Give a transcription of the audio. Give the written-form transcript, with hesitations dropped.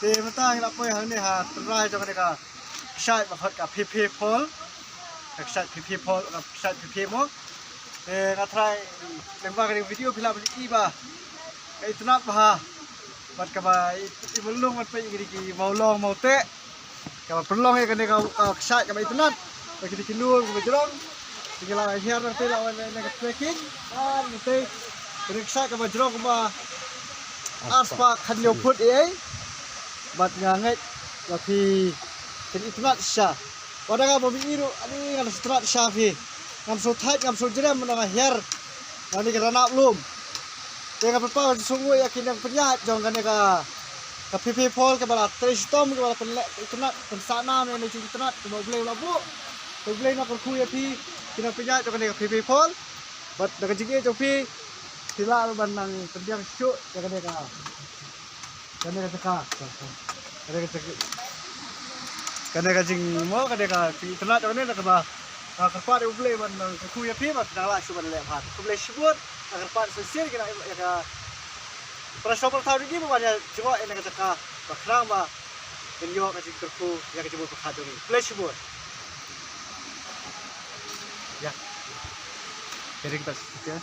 thì mà ta là quay hàng này hà trai cho cái này cả sai mà hết cả PP Paul sai PP Paulกับsai PP mo ngà trai đừng vào cái video film ini ba cái itu nak bah buat kaba itu belum buat pergi di mau long mau te kaba perlong ya kan kau sai kaba itu nak bagi di kinur kaba jerong tinggal akhir nanti lawan dengan trekking nanti periksa kaba jerong kaba aspa kanyo put bat ngangai tapi jadi itu nak sah pada kaba biru ani kan strat syafi ngam so tight ngam so jeram menang akhir nanti kita nak belum dengan berapa sungguh yakin yang penyat jangan kan ke PP Paul ke barat Tristom ke barat itu nak pensana yang itu nak mau beli labu beli nak perku ya pi kita penyat jangan ke PP Paul bat dengan jigi jopi sila banang pendiam syuk jangan kan cekak kan jing mau kan itu nak jangan ke bah kerpat dia beli banang perku ya pi bat nak syuk banang lehat beli syubut agar pan sosial kena ya prasopal tahu lagi banyak cuma ini kata bakrang ba penjual kasih kerku yang kecebur berkaduri flash board ya jadi kita ya